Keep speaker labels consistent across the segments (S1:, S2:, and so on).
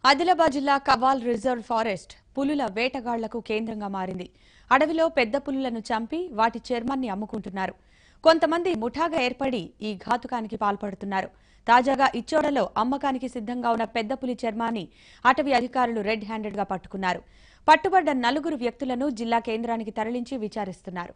S1: ఆదిలాబాద్ జిల్లా Kawal reserve forest పులుల వేటగాళ్లకు కేంద్రంగా మారింది. అడవిలో పెద్ద పులులను చంపి వాటి చర్మాన్ని అమ్ముకుంటున్నారు. కొంతమంది ముఠాగా ఏర్పడి ఈ ఘాతుకానికి పాల్పడుతున్నారు. తాజాగా ఇచ్చోడలో అమ్మకానికి సిద్ధంగా ఉన్న పెద్ద పులి చర్మాన్ని అటవీ అధికారులు రెడ్ హ్యాండెడ్ గా పట్టుకున్నారు. పట్టుబడ్డ 4 వ్యక్తులను జిల్లా కేంద్రానికి తరలించి విచారిస్తున్నారు.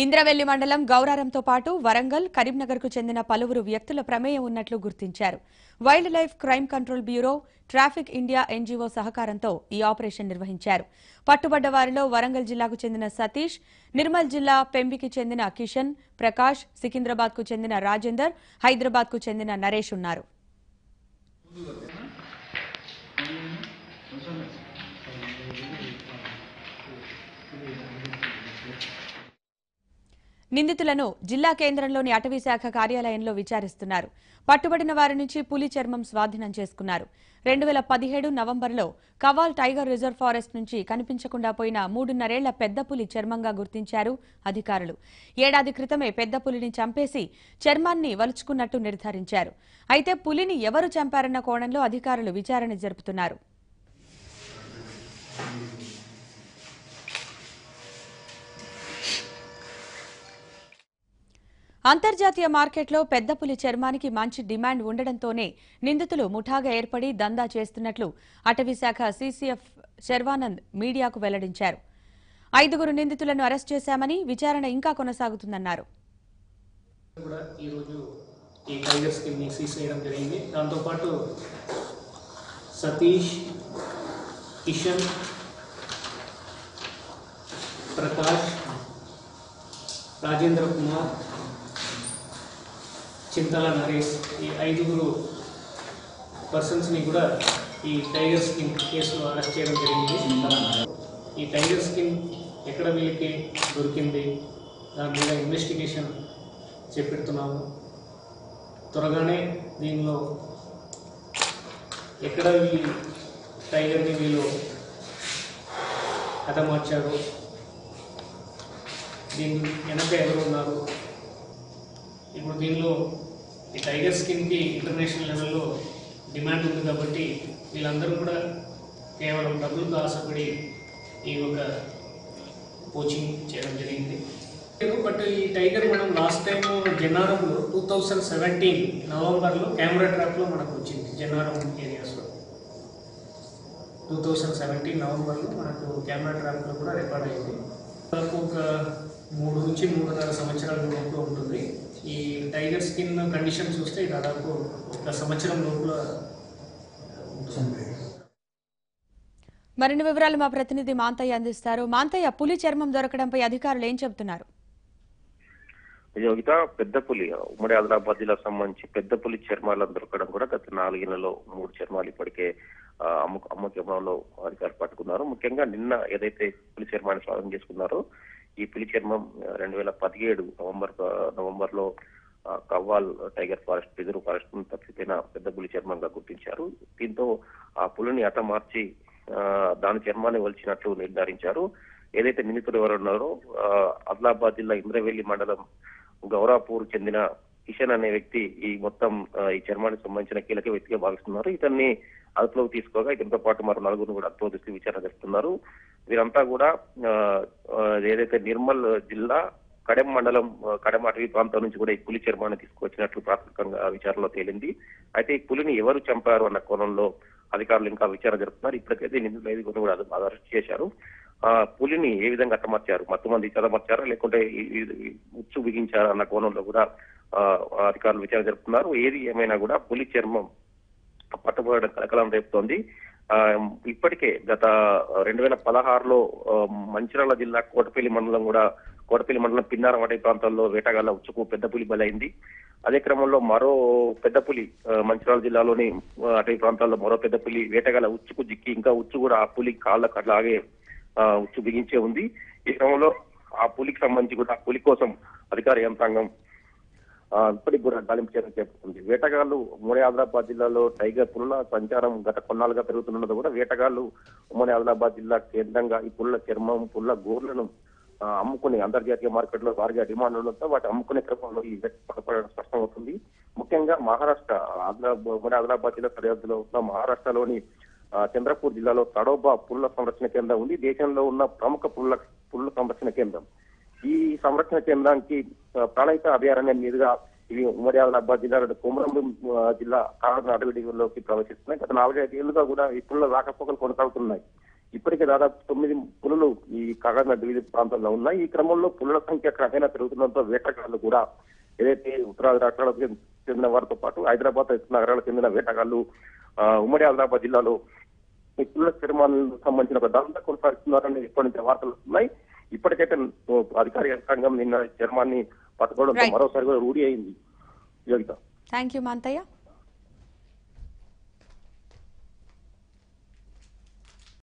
S1: ఇంద్రవెల్లి మండలం గౌరారంతో పాటు వరంగల్, కరీంనగర్ కు చెందిన పలువురు వ్యక్తుల ప్రమేయం ఉన్నట్లు గుర్తించారు. Wild life crime control bureau, traffic India NGO సహకారంతో ఈ ఆపరేషన్ నిర్వహించారు. పట్టుబడ్డ వారిలో వరంగల్ జిల్లాకు చెందిన సతీష్, నిర్మల్ జిల్లా పెంబికి చెందిన కిషన్, ప్రకాష్, సికింద్రాబాద్ కు చెందిన రాజేందర్, హైదరాబాద్ కు చెందిన నరేష్ ఉన్నారు. నిందితులను జిల్లా కేంద్రంలోని అటవీ శాఖ కార్యాలయంలో విచారిస్తున్నారు. పట్టుబడిన వారి నుంచి పులి చర్మం స్వాధీనం చేసుకున్నారు. 2017 నవంబర్లో కవాల్ టైగర్ రిజర్వ్ ఫారెస్ట్ నుంచి కనిపించకుండా పోయిన 3.5 ఏళ్ల పెద్ద పులి చర్మంగా గుర్తించారు అధికారులు. ఏడాది క్రితమే పెద్ద పులిని చంపేసి చర్మాన్ని వలుచుకున్నట్టు నిర్ధారించారు. అయితే పులిని ఎవరు చంపారన్న కోణంలో అధికారులు విచారణ జరుపుతున్నారు. అంతర్జాతీయ మార్కెట్లో పెద్ద పులి చర్మానికి మంచి డిమాండ్ ఉండడంతోనే నిందితులు ముఠాగా ఏర్పడి దందా చేస్తున్నట్లు అటవీ శాఖ సీసీఎఫ్ శర్వానంద్ మీడియాకు వెల్లడించారు. 5 నిందితులను అరెస్ట్ చేశామని, విచారణ ఇంకా కొనసాగుతుందన్నారు.
S2: ప్రకాష్, రాజేంద్ర కుమార్, చింతల నరేష్, ఈ 5 పర్సన్స్ ని కూడా ఈ టైగర్ స్కిన్ కేసులో అరెస్ట్ చేయడం జరిగింది. ఈ టైగర్ స్కిన్ ఎక్కడ వీళ్ళకి దొరికింది, దాని మీద ఇన్వెస్టిగేషన్ చేపెడుతున్నాము. త్వరగానే దీనిలో ఎక్కడ ఈ టైగర్ని వీళ్ళు హతమార్చారు, దీని వెనక ఎవరు ఉన్నారు, ఇప్పుడు దీనిలో ఈ టైగర్ స్కిన్కి ఇంటర్నేషనల్ లెవెల్లో డిమాండ్ ఉంది కాబట్టి వీళ్ళందరూ కూడా కేవలం డబ్బులకు ఆశపడి ఈ ఒక కోచింగ్ చేయడం జరిగింది. బట్ ఈ టైగర్ మనం లాస్ట్ టైం జన్నారంలో 2017 నవంబర్లో కెమెరా ట్రాప్లో మనకు వచ్చింది. జన్నారం ఏరియాస్లో 2017 నవంబర్లో మనకు కెమెరా ట్రాప్లో కూడా రికార్డ్ అయింది. దాదాపు ఒక 3 నుంచి 3.5 సంవత్సరాల లోపల ఉంటుంది. ఈ టైగర్ స్కిన్ కండిషన్ చూస్తే దాదాపు 1 సంవత్సరం లోపల.
S1: మరిన్ని వివరాలు మా ప్రతినిధి మాంతయ్య అందిస్తారు. మాంతయ్య, పులి చర్మం దొరకడంపై అధికారులు ఏం చెబుతున్నారు?
S3: యోగిత, పెద్ద పులి ఉమ్మడి ఆదిలాబాద్ జిల్లాకు సంబంధించి పెద్ద పులి చర్మాలు దొరకడం కూడా గత 4 నెలల్లో 3 చర్మాలు ఇప్పటికే అమ్మకంలో అధికారులు పట్టుకున్నారు. ముఖ్యంగా నిన్న ఏదైతే పులి చర్మాన్ని స్వాధీనం చేసుకున్నారో ఈ పులి చర్మం 2017 నవంబర్లో Kawal tiger forest reserve forest తప్పిపోయిన పెద్ద పులి చర్మంగా గుర్తించారు. దీంతో ఆ పులిని హతమార్చి దాని చర్మాన్ని వలిచినట్లు నిర్ధారించారు. ఏదైతే నిందితులు ఎవరు ఉన్నారో ఆదిలాబాద్ జిల్లా ఇంద్రవెల్లి మండలం గౌరాపూర్ చెందిన కిషన్ అనే వ్యక్తి ఈ మొత్తం ఈ చర్మానికి సంబంధించిన కీలక వ్యక్తిగా భావిస్తున్నారు. ఇతన్ని అదుపులోకి తీసుకోగా ఇతనితో పాటు మరో 4 కూడా అదుపులోకి తీసుకుని విచారణ జరుపుతున్నారు. వీరంతా కూడా ఏదైతే నిర్మల్ జిల్లా కడెం మండలం కడెం అటవీ ప్రాంతం నుంచి కూడా ఈ పులి చర్మాన్ని తీసుకువచ్చినట్లు ప్రాథమికంగా విచారణలో తేలింది. అయితే ఈ పులిని ఎవరు చంపారు అన్న కోణంలో అధికారులు ఇంకా విచారణ జరుపుతున్నారు. ఇప్పటికైతే నిందితులు 5 కూడా అరెస్ట్ చేశారు. పులిని ఏ విధంగా హతమార్చారు, మొత్తమంది హతమార్చారా లేకుంటే ఉచ్చు బిగించారా అన్న కోణంలో కూడా అధికారులు విచారణ జరుపుతున్నారు. ఏది ఏమైనా కూడా పులి చర్మం పట్టుబడడం కలకలం రేపుతోంది. ఇప్పటికే గత 2016లో మంచిర్యాల జిల్లా కోటపల్లి మండలం పిన్నారం అటవీ ప్రాంతాల్లో వేటగాళ్ల ఉచ్చుకు పెద్ద పులి బలైంది. అదే క్రమంలో మరో పెద్ద పులి మంచిర్యాల జిల్లాలోని అటవీ ప్రాంతాల్లో మరో పెద్ద పులి వేటగాళ్ల ఉచ్చుకు జిక్కి ఇంకా ఉచ్చు కూడా ఆ పులి కాళ్ళకు అట్లాగే ఉచ్చు బిగించే ఉంది. ఈ క్రమంలో ఆ పులికి సంబంధించి కూడా పులి కోసం అధికార యంత్రాంగం ఇప్పటికి కూడా గాలింపు చర్యలు చేపడుతుంది. వేటగాళ్లు ఉమ్మడి ఆదిలాబాద్ జిల్లాలో టైగర్ పుల్ల సంచారం గత కొన్నాళ్ళుగా పెరుగుతున్నది కూడా వేటగాళ్లు ఉమ్మడి ఆదిలాబాద్ జిల్లా కేంద్రంగా ఈ పుల్ల చర్మం పుల్ల గోర్లను అమ్ముకుని అంతర్జాతీయ మార్కెట్లో భారీగా డిమాండ్ ఉండడంతో వాటి అమ్ముకునే క్రమంలో ఈ పడపడడం స్పష్టమవుతుంది. ముఖ్యంగా మహారాష్ట్ర ఉమ్మడి ఆదిలాబాద్ జిల్లా సరిహద్దులో ఉన్న మహారాష్ట్రలోని చంద్రపూర్ జిల్లాలో తడోబా పుల్ల సంరక్షణ కేంద్రం ఉంది. దేశంలో ఉన్న ప్రముఖ పుల్ల సంరక్షణ కేంద్రం. ఈ సంరక్షణ కేంద్రానికి ప్రాణహిత అభయారణ్యం మీదుగా ఇవి ఉమ్మడి ఆదిలాబాద్ జిల్లా కొమరం జిల్లా కాకినాడ అడవిలోకి ప్రవేశిస్తున్నాయి. గత 4-5 ఏళ్లుగా కూడా ఈ పుల్ల రాకపోకలు కొనసాగుతున్నాయి. ఇప్పటికే దాదాపు 9 పులులు ఈ కాకినాడ అడవి ప్రాంతంలో ఉన్నాయి. ఈ క్రమంలో పులుల సంఖ్య క్రమేణా పెరుగుతుండడంతో వేటగాళ్లు కూడా ఏదైతే ఉత్తరాది రాష్ట్రాలకు చెందిన వారితో పాటు హైదరాబాద్ నగరాలకు చెందిన వేటగాళ్లు ఉమ్మడి ఆదిలాబాద్ జిల్లాలో ఈ పుల్ల చర్మాలకు సంబంధించిన ఒక దందా కొనసాగిస్తున్నారని ఇప్పటి నుంచి వార్తలు వస్తున్నాయి. ఇప్పటికైతే అధికార యంత్రాంగం నిన్న చర్మాన్ని పట్టుకోవడంతో మరోసారి కూడా రూఢి అయింది. యోగిత.
S1: Thank you Manthaiah.